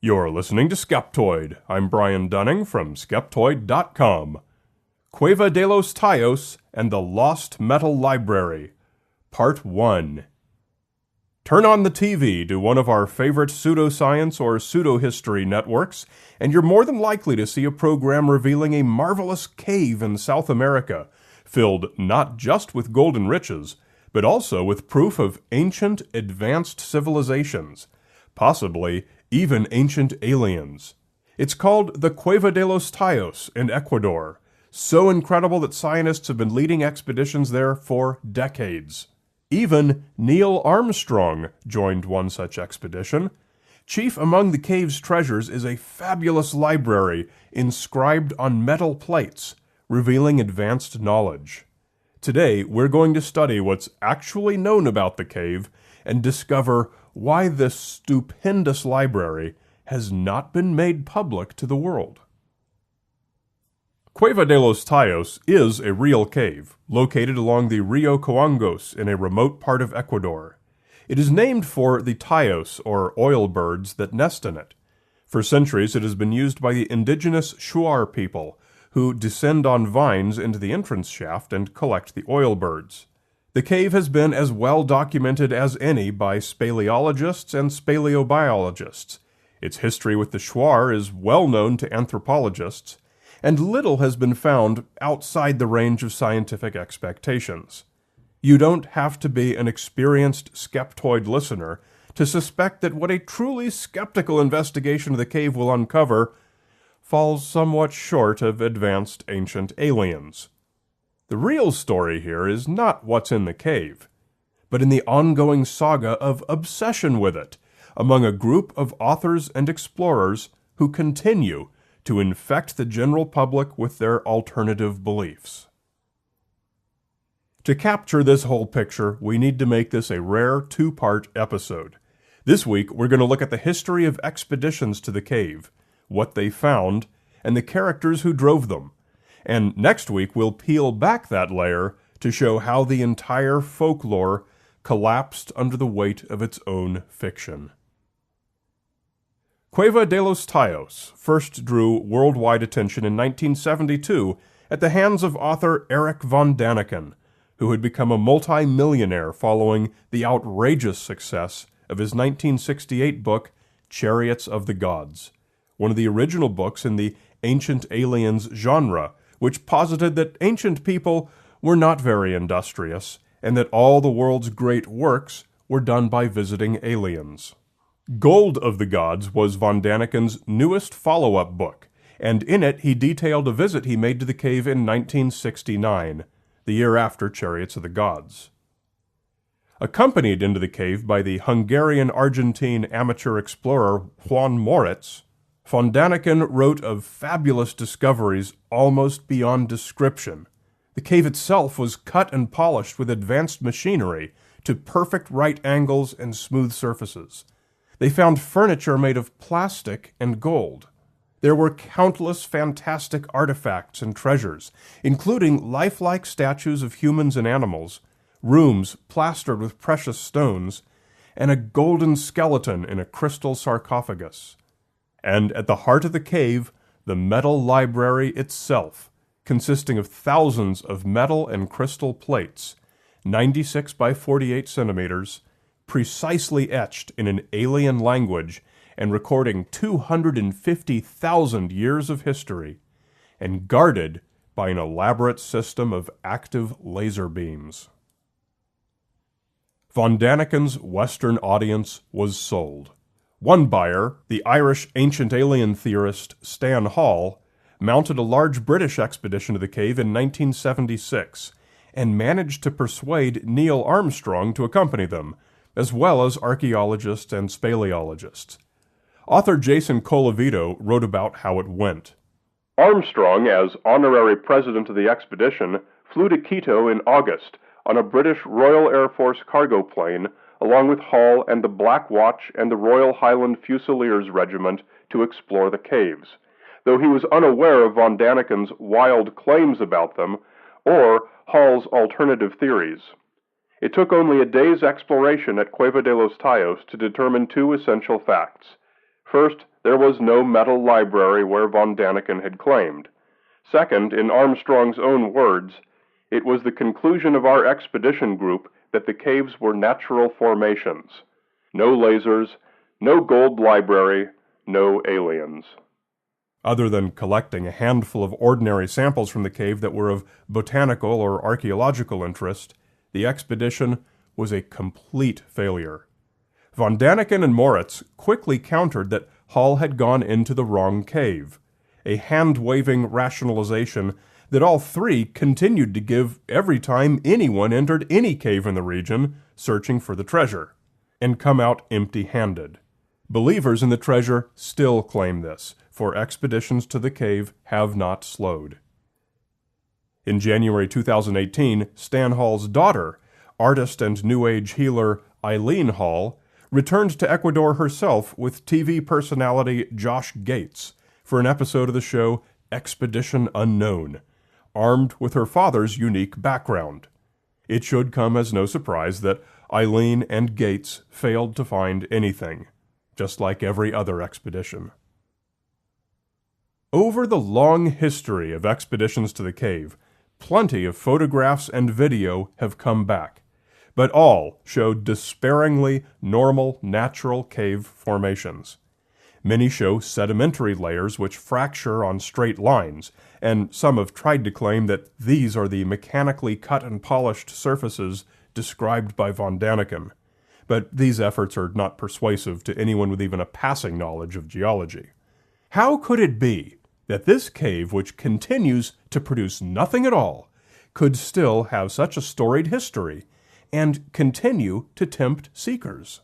You're listening to Skeptoid. I'm Brian Dunning from Skeptoid.com. Cueva de los Tallos and the Lost Metal Library, Part 1. Turn on the TV to one of our favorite pseudoscience or pseudohistory networks, and you're more than likely to see a program revealing a marvelous cave in South America, filled not just with golden riches, but also with proof of ancient, advanced civilizations, possibly even ancient aliens. It's called the Cueva de los Tallos in Ecuador, so incredible that scientists have been leading expeditions there for decades. Even Neil Armstrong joined one such expedition. Chief among the cave's treasures is a fabulous library inscribed on metal plates, revealing advanced knowledge. Today, we're going to study what's actually known about the cave and discover why this stupendous library has not been made public to the world. Cueva de los Tallos is a real cave, located along the Rio Coangos in a remote part of Ecuador. It is named for the tallos, or oil birds, that nest in it. For centuries it has been used by the indigenous Shuar people, who descend on vines into the entrance shaft and collect the oil birds. The cave has been as well documented as any by speleologists and speleobiologists. Its history with the Shuar is well known to anthropologists, and little has been found outside the range of scientific expectations. You don't have to be an experienced Skeptoid listener to suspect that what a truly skeptical investigation of the cave will uncover falls somewhat short of advanced ancient aliens. The real story here is not what's in the cave, but in the ongoing saga of obsession with it among a group of authors and explorers who continue to infect the general public with their alternative beliefs. To capture this whole picture, we need to make this a rare two-part episode. This week, we're going to look at the history of expeditions to the cave, what they found, and the characters who drove them. And next week, we'll peel back that layer to show how the entire folklore collapsed under the weight of its own fiction. Cueva de los Tallos first drew worldwide attention in 1972 at the hands of author Erich von Daniken, who had become a multi-millionaire following the outrageous success of his 1968 book, Chariots of the Gods, one of the original books in the Ancient Aliens genre, which posited that ancient people were not very industrious, and that all the world's great works were done by visiting aliens. Gold of the Gods was von Daniken's newest follow-up book, and in it he detailed a visit he made to the cave in 1969, the year after Chariots of the Gods. Accompanied into the cave by the Hungarian-Argentine amateur explorer Juan Moritz, von Daniken wrote of fabulous discoveries almost beyond description. The cave itself was cut and polished with advanced machinery to perfect right angles and smooth surfaces. They found furniture made of plastic and gold. There were countless fantastic artifacts and treasures, including lifelike statues of humans and animals, rooms plastered with precious stones, and a golden skeleton in a crystal sarcophagus. And at the heart of the cave, the metal library itself, consisting of thousands of metal and crystal plates, 96 by 48 centimeters, precisely etched in an alien language and recording 250,000 years of history, and guarded by an elaborate system of active laser beams. Von Daniken's Western audience was sold. One buyer, the Irish ancient alien theorist Stan Hall, mounted a large British expedition to the cave in 1976 and managed to persuade Neil Armstrong to accompany them, as well as archaeologists and speleologists. Author Jason Colavito wrote about how it went. Armstrong, as honorary president of the expedition, flew to Quito in August on a British Royal Air Force cargo plane, along with Hall and the Black Watch and the Royal Highland Fusiliers Regiment to explore the caves, though he was unaware of von Daniken's wild claims about them or Hall's alternative theories. It took only a day's exploration at Cueva de los Tallos to determine two essential facts. First, there was no metal library where von Daniken had claimed. Second, in Armstrong's own words, it was the conclusion of our expedition group that the caves were natural formations. No lasers, no gold library, no aliens. Other than collecting a handful of ordinary samples from the cave that were of botanical or archaeological interest, the expedition was a complete failure. Von Daniken and Moritz quickly countered that Hall had gone into the wrong cave, a hand-waving rationalization that all three continued to give every time anyone entered any cave in the region searching for the treasure, and come out empty-handed. Believers in the treasure still claim this, for expeditions to the cave have not slowed. In January 2018, Stan Hall's daughter, artist and New Age healer Eileen Hall, returned to Ecuador herself with TV personality Josh Gates for an episode of the show Expedition Unknown, armed with her father's unique background. It should come as no surprise that Eileen and Gates failed to find anything, just like every other expedition. Over the long history of expeditions to the cave, plenty of photographs and video have come back, but all showed despairingly normal, natural cave formations. Many show sedimentary layers which fracture on straight lines, and some have tried to claim that these are the mechanically cut and polished surfaces described by von Daniken. But these efforts are not persuasive to anyone with even a passing knowledge of geology. How could it be that this cave, which continues to produce nothing at all, could still have such a storied history and continue to tempt seekers?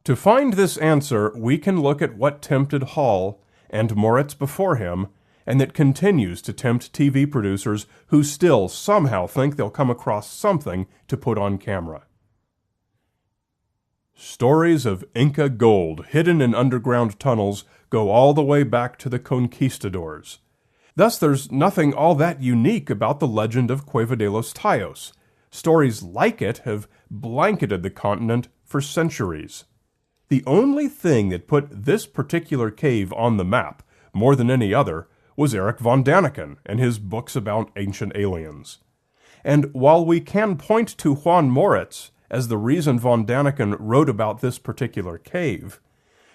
To find this answer, we can look at what tempted Hall and Moritz before him, and that continues to tempt TV producers who still somehow think they'll come across something to put on camera. Stories of Inca gold hidden in underground tunnels go all the way back to the conquistadors. Thus, there's nothing all that unique about the legend of Cueva de los Tallos. Stories like it have blanketed the continent for centuries. The only thing that put this particular cave on the map, more than any other, was Erich von Daniken and his books about ancient aliens. And while we can point to Juan Moritz as the reason von Daniken wrote about this particular cave,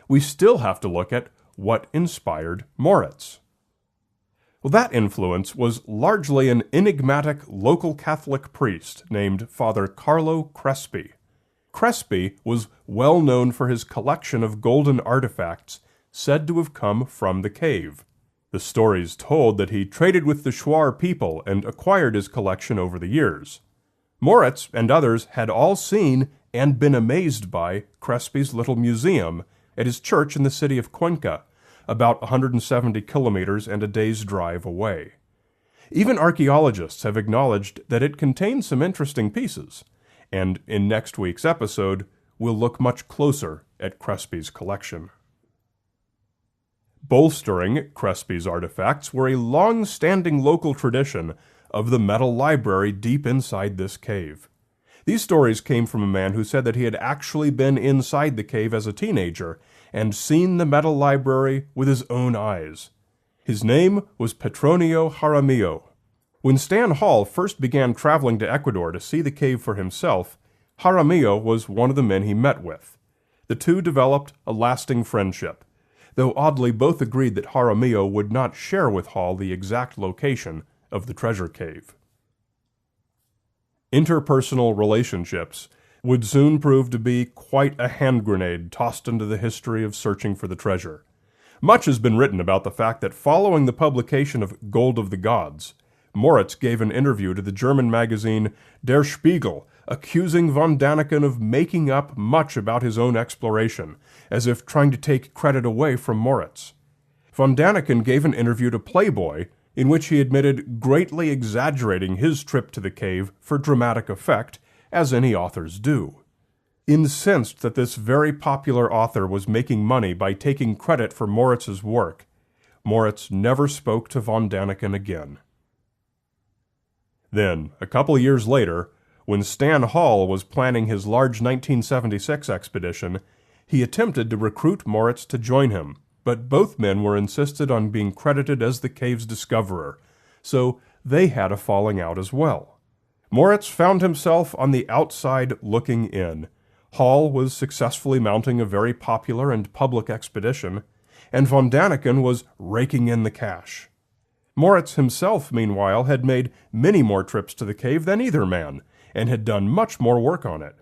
we still have to look at what inspired Moritz. Well, that influence was largely an enigmatic local Catholic priest named Father Carlo Crespi. Crespi was well known for his collection of golden artifacts said to have come from the cave. The stories told that he traded with the Shuar people and acquired his collection over the years. Moritz and others had all seen and been amazed by Crespi's little museum at his church in the city of Cuenca, about 170 kilometers and a day's drive away. Even archaeologists have acknowledged that it contains some interesting pieces, and in next week's episode, we'll look much closer at Crespi's collection. Bolstering Crespi's artifacts were a long-standing local tradition of the metal library deep inside this cave. These stories came from a man who said that he had actually been inside the cave as a teenager and seen the metal library with his own eyes. His name was Petronio Jaramillo. When Stan Hall first began traveling to Ecuador to see the cave for himself, Jaramillo was one of the men he met with. The two developed a lasting friendship, though oddly both agreed that Jaramillo would not share with Hall the exact location of the treasure cave. Interpersonal relationships would soon prove to be quite a hand grenade tossed into the history of searching for the treasure. Much has been written about the fact that following the publication of Gold of the Gods, Moritz gave an interview to the German magazine Der Spiegel, accusing von Daniken of making up much about his own exploration, as if trying to take credit away from Moritz. Von Daniken gave an interview to Playboy in which he admitted greatly exaggerating his trip to the cave for dramatic effect, as any authors do. Incensed that this very popular author was making money by taking credit for Moritz's work, Moritz never spoke to von Daniken again. Then, a couple years later, when Stan Hall was planning his large 1976 expedition, He attempted to recruit Moritz to join him, but both men were insisted on being credited as the cave's discoverer, so they had a falling out as well. Moritz found himself on the outside looking in. Hall was successfully mounting a very popular and public expedition, and von Daniken was raking in the cash. Moritz himself, meanwhile, had made many more trips to the cave than either man, and had done much more work on it.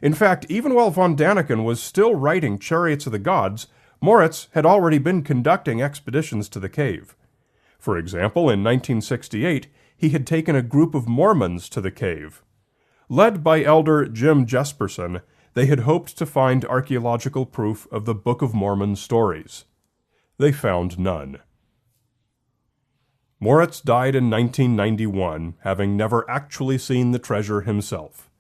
In fact, even while von Daniken was still writing Chariots of the Gods, Moritz had already been conducting expeditions to the cave. For example, in 1968, he had taken a group of Mormons to the cave. Led by Elder Jim Jesperson, they had hoped to find archaeological proof of the Book of Mormon stories. They found none. Moritz died in 1991, having never actually seen the treasure himself.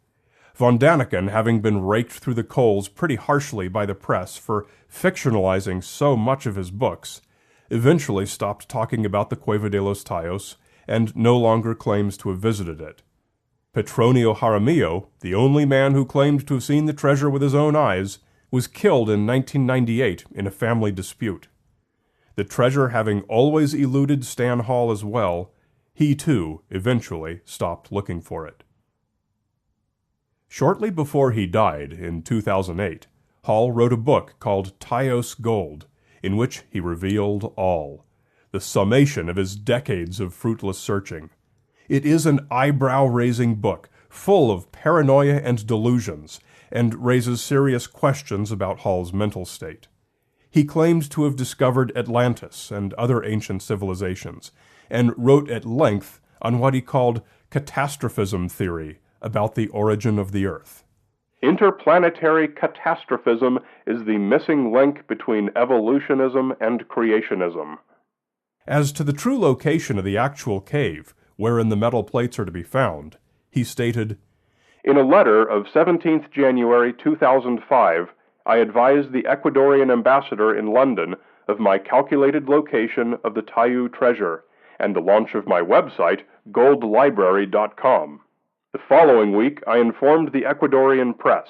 Von Daniken, having been raked through the coals pretty harshly by the press for fictionalizing so much of his books, eventually stopped talking about the Cueva de los Tallos and no longer claims to have visited it. Petronio Jaramillo, the only man who claimed to have seen the treasure with his own eyes, was killed in 1998 in a family dispute. The treasure having always eluded Stan Hall as well, he too eventually stopped looking for it. Shortly before he died, in 2008, Hall wrote a book called Tallos Gold, in which he revealed all, the summation of his decades of fruitless searching. It is an eyebrow-raising book, full of paranoia and delusions, and raises serious questions about Hall's mental state. He claimed to have discovered Atlantis and other ancient civilizations, and wrote at length on what he called catastrophism theory about the origin of the Earth. Interplanetary catastrophism is the missing link between evolutionism and creationism. As to the true location of the actual cave, wherein the metal plates are to be found, he stated, "In a letter of 17th January 2005, I advised the Ecuadorian ambassador in London of my calculated location of the Tayu treasure, and the launch of my website, goldlibrary.com. The following week, I informed the Ecuadorian press.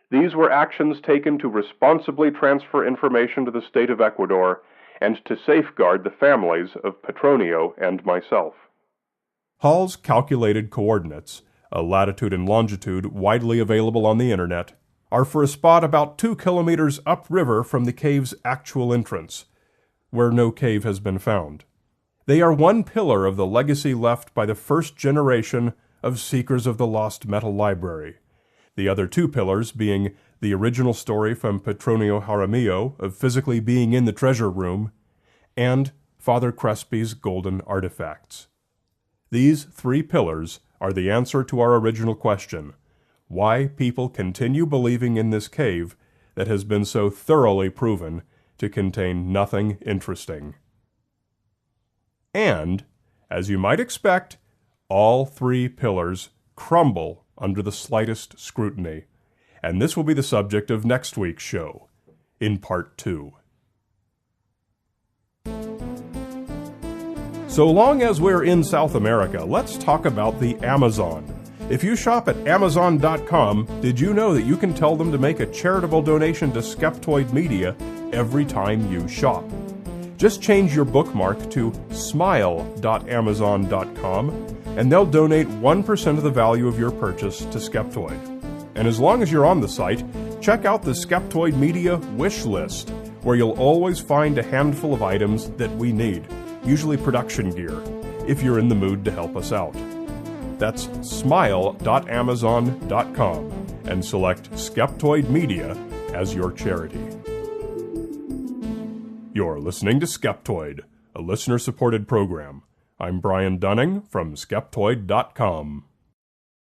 These were actions taken to responsibly transfer information to the state of Ecuador and to safeguard the families of Petronio and myself." Hall's calculated coordinates, a latitude and longitude widely available on the internet, are for a spot about 2 kilometers upriver from the cave's actual entrance, where no cave has been found. They are one pillar of the legacy left by the first generation of Seekers of the Lost Metal Library, the other two pillars being the original story from Petronio Jaramillo of physically being in the treasure room, and Father Crespi's golden artifacts. These three pillars are the answer to our original question, why people continue believing in this cave that has been so thoroughly proven to contain nothing interesting. And, as you might expect, all three pillars crumble under the slightest scrutiny, and this will be the subject of next week's show, in Part 2. So long as we're in South America, let's talk about the Amazon. If you shop at Amazon.com, did you know that you can tell them to make a charitable donation to Skeptoid Media every time you shop? Just change your bookmark to smile.amazon.com, and they'll donate 1% of the value of your purchase to Skeptoid. And as long as you're on the site, check out the Skeptoid Media wish list, where you'll always find a handful of items that we need, usually production gear, if you're in the mood to help us out. That's smile.amazon.com, and select Skeptoid Media as your charity. You're listening to Skeptoid, a listener-supported program. I'm Brian Dunning from Skeptoid.com.